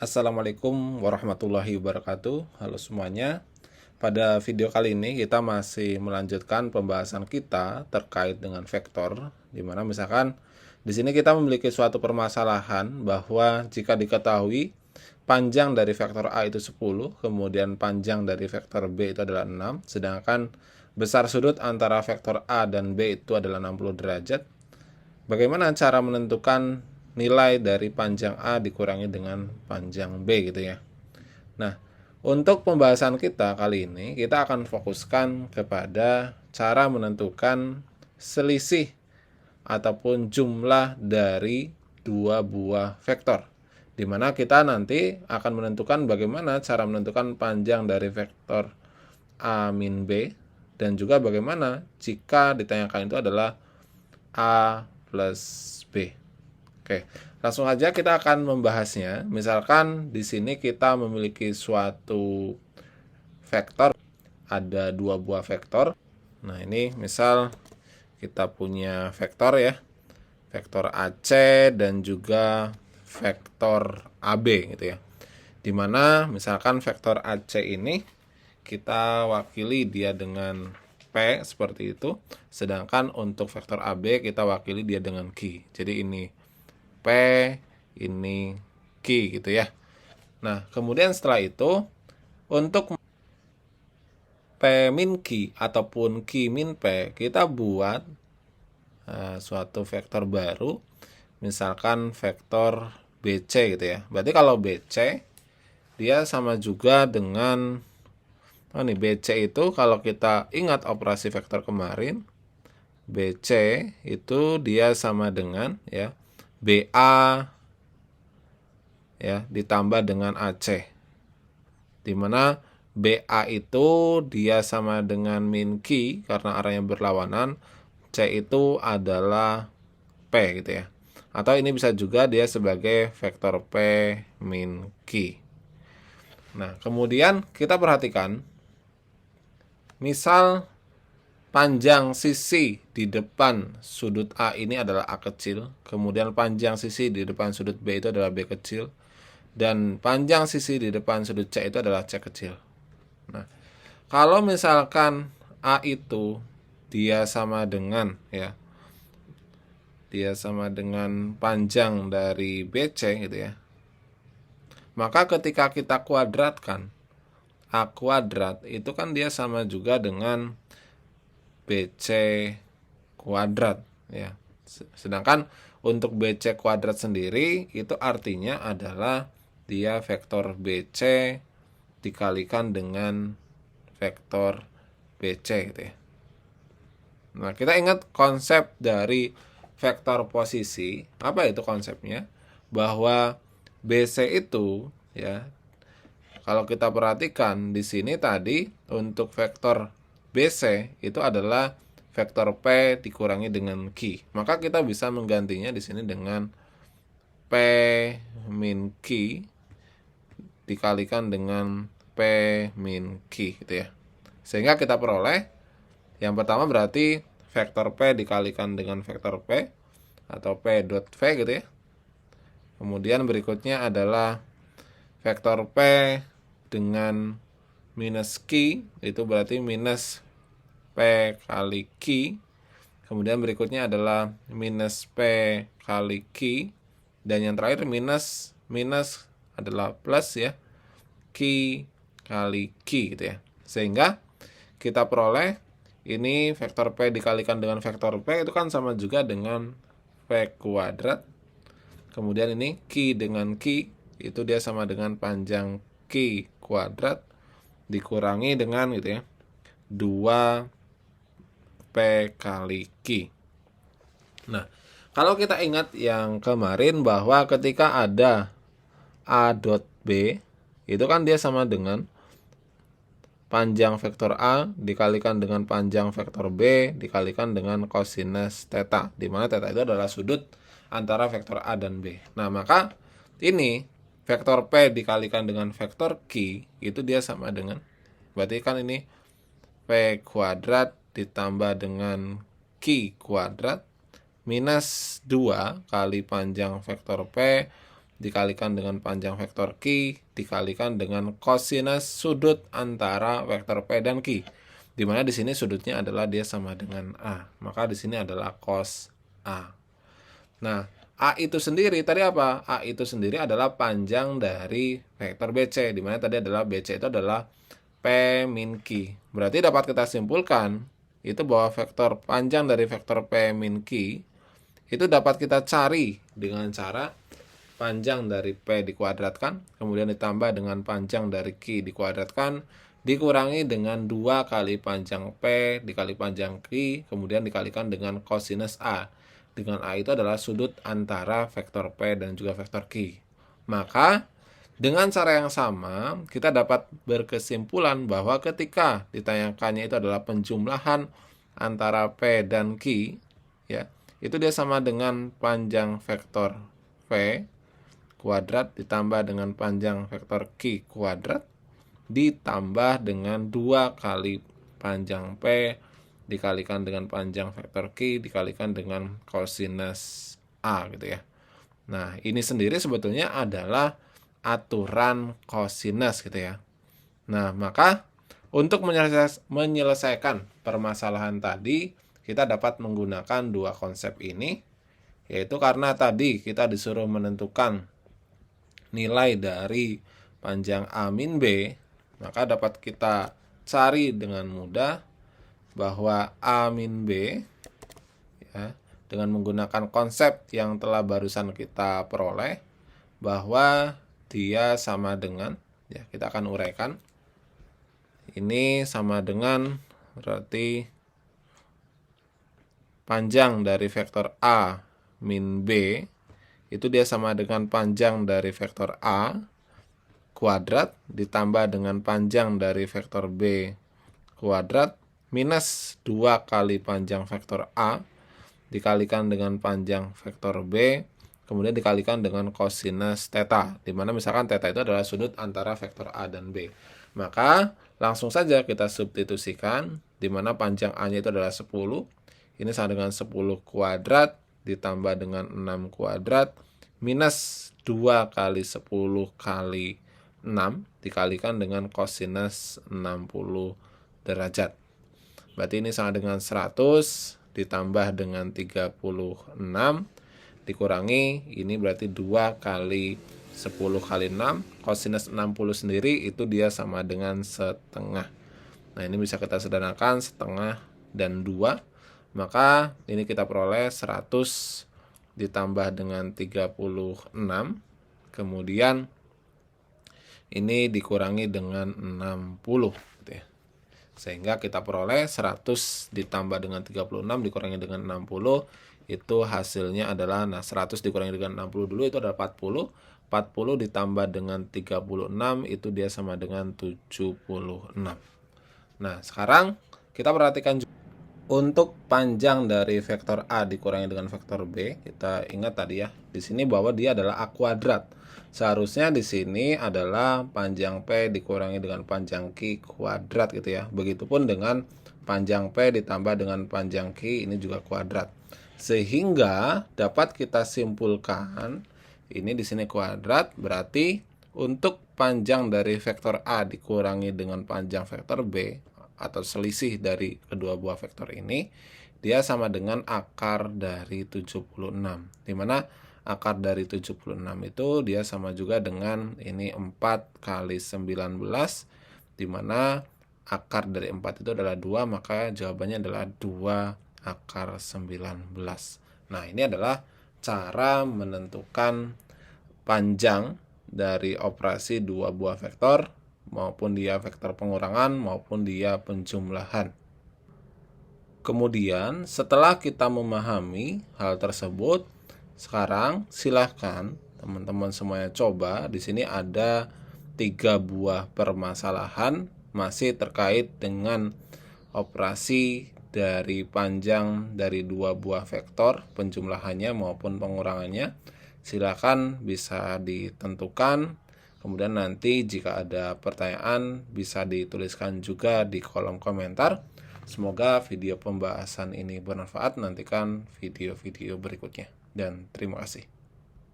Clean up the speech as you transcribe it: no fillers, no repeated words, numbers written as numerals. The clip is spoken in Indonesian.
Assalamualaikum warahmatullahi wabarakatuh. Halo semuanya. Pada video kali ini kita masih melanjutkan pembahasan kita terkait dengan vektor, di mana misalkan di sini kita memiliki suatu permasalahan bahwa jika diketahui panjang dari vektor A itu 10, kemudian panjang dari vektor B itu adalah 6, sedangkan besar sudut antara vektor A dan B itu adalah 60 derajat. Bagaimana cara menentukan nilai dari panjang A dikurangi dengan panjang B gitu ya. Nah, untuk pembahasan kita kali ini kita akan fokuskan kepada cara menentukan selisih ataupun jumlah dari dua buah vektor, di mana kita nanti akan menentukan bagaimana cara menentukan panjang dari vektor A min B, dan juga bagaimana jika ditanyakan itu adalah A plus B. Oke, langsung aja kita akan membahasnya. Misalkan di sini kita memiliki suatu vektor, ada dua buah vektor. Nah, ini misal kita punya vektor ya, vektor AC dan juga vektor AB gitu ya. Dimana misalkan vektor AC ini kita wakili dia dengan P seperti itu, sedangkan untuk vektor AB kita wakili dia dengan Q. Jadi ini P, ini Q gitu ya. Nah, kemudian setelah itu untuk P min Q ataupun Q min P kita buat suatu vektor baru, misalkan vektor BC gitu ya. Berarti kalau BC dia sama juga dengan BC itu kalau kita ingat operasi vektor kemarin, BC itu dia sama dengan ya BA ya ditambah dengan AC, di mana BA itu dia sama dengan min Q karena arahnya berlawanan, C itu adalah P gitu ya. Atau ini bisa juga dia sebagai vektor P min Q. Nah, kemudian kita perhatikan misal panjang sisi di depan sudut A ini adalah A kecil, kemudian panjang sisi di depan sudut B itu adalah B kecil, dan panjang sisi di depan sudut C itu adalah C kecil. Nah, kalau misalkan A itu dia sama dengan ya, dia sama dengan panjang dari BC gitu ya, maka ketika kita kuadratkan A kuadrat itu kan dia sama juga dengan BC kuadrat ya. Sedangkan untuk BC kuadrat sendiri itu artinya adalah dia vektor BC dikalikan dengan vektor BC gitu ya. Nah, kita ingat konsep dari vektor posisi. Apa itu konsepnya? Bahwa BC itu ya, kalau kita perhatikan di sini tadi untuk vektor BC itu adalah vektor P dikurangi dengan Q. Maka kita bisa menggantinya di sini dengan P min Q dikalikan dengan P min Q gitu ya. Sehingga kita peroleh yang pertama berarti vektor P dikalikan dengan vektor P atau P dot V gitu ya. Kemudian berikutnya adalah vektor P dengan minus Q, itu berarti minus P kali Q. Kemudian berikutnya adalah minus P kali Q. Dan yang terakhir minus adalah plus ya, Q kali Q gitu ya. Sehingga kita peroleh ini vektor P dikalikan dengan vektor P itu kan sama juga dengan P kuadrat. Kemudian ini Q dengan Q itu dia sama dengan panjang Q kuadrat dikurangi dengan gitu ya 2P kali Q. Nah, kalau kita ingat yang kemarin bahwa ketika ada A dot B itu kan dia sama dengan panjang vektor A dikalikan dengan panjang vektor B dikalikan dengan kosinus theta, di mana theta itu adalah sudut antara vektor A dan B. Nah, maka ini vektor P dikalikan dengan vektor Q itu dia sama dengan, berarti kan ini P kuadrat ditambah dengan Q kuadrat minus 2 kali panjang vektor P dikalikan dengan panjang vektor Q dikalikan dengan kosinus sudut antara vektor P dan Q. Dimana di sini sudutnya adalah dia sama dengan A. Maka di sini adalah cos A. Nah, A itu sendiri tadi apa? A itu sendiri adalah panjang dari vektor BC. Dimana tadi adalah BC itu adalah P min Q. Berarti dapat kita simpulkan itu bahwa vektor panjang dari vektor P min Q itu dapat kita cari dengan cara panjang dari P dikuadratkan, kemudian ditambah dengan panjang dari Q dikuadratkan, dikurangi dengan 2 kali panjang P dikali panjang Q, kemudian dikalikan dengan kosinus A. Dengan A itu adalah sudut antara vektor P dan juga vektor Q. Maka dengan cara yang sama, kita dapat berkesimpulan bahwa ketika ditanyakannya itu adalah penjumlahan antara P dan Q, ya, itu dia sama dengan panjang vektor V kuadrat ditambah dengan panjang vektor Q kuadrat ditambah dengan 2 kali panjang P dikalikan dengan panjang vektor Q dikalikan dengan kosinus A gitu ya. Nah, ini sendiri sebetulnya adalah aturan kosinus gitu ya. Nah, maka untuk menyelesaikan permasalahan tadi, kita dapat menggunakan dua konsep ini, yaitu karena tadi kita disuruh menentukan nilai dari panjang A min B, maka dapat kita cari dengan mudah bahwa A min B, ya, dengan menggunakan konsep yang telah barusan kita peroleh, bahwa dia sama dengan, ya kita akan uraikan, ini sama dengan berarti panjang dari vektor A min B itu dia sama dengan panjang dari vektor A kuadrat ditambah dengan panjang dari vektor B kuadrat minus 2 kali panjang vektor A dikalikan dengan panjang vektor B kemudian dikalikan dengan kosinus theta, di mana misalkan theta itu adalah sudut antara vektor A dan B. Maka langsung saja kita substitusikan, di mana panjang A-nya itu adalah 10. Ini sama dengan 10 kuadrat ditambah dengan 6 kuadrat minus 2 kali 10 kali 6 dikalikan dengan kosinus 60 derajat. Berarti ini sama dengan 100 ditambah dengan 36 dikurangi, ini berarti 2 kali 10 kali 6, kosinus 60 sendiri itu dia sama dengan setengah. Nah, ini bisa kita sederhanakan setengah dan 2. Maka ini kita peroleh 100 ditambah dengan 36. Kemudian ini dikurangi dengan 60 gitu ya. Sehingga kita peroleh 100 ditambah dengan 36 dikurangi dengan 60 itu hasilnya adalah, nah 100 dikurangi dengan 60 dulu itu adalah 40. 40 ditambah dengan 36 itu dia sama dengan 76. Nah, sekarang kita perhatikan juga untuk panjang dari vektor A dikurangi dengan vektor B. Kita ingat tadi ya, di sini bahwa dia adalah A kuadrat. Seharusnya di sini adalah panjang P dikurangi dengan panjang Q kuadrat gitu ya. Begitupun dengan panjang P ditambah dengan panjang Q ini juga kuadrat. Sehingga dapat kita simpulkan ini di sini kuadrat, berarti untuk panjang dari vektor A dikurangi dengan panjang vektor B atau selisih dari kedua buah vektor ini, dia sama dengan akar dari 76. Di mana akar dari 76 itu dia sama juga dengan ini 4 kali 19, di mana akar dari 4 itu adalah 2, maka jawabannya adalah 2 akar 19. Nah, ini adalah cara menentukan panjang dari operasi dua buah vektor, maupun dia vektor pengurangan maupun dia penjumlahan. Kemudian setelah kita memahami hal tersebut, sekarang silahkan teman-teman semuanya coba. Di sini ada 3 buah permasalahan masih terkait dengan operasi dari panjang dari 2 buah vektor, penjumlahannya maupun pengurangannya. Silakan bisa ditentukan. Kemudian nanti jika ada pertanyaan bisa dituliskan juga di kolom komentar. Semoga video pembahasan ini bermanfaat. Nantikan video-video berikutnya. Dan terima kasih.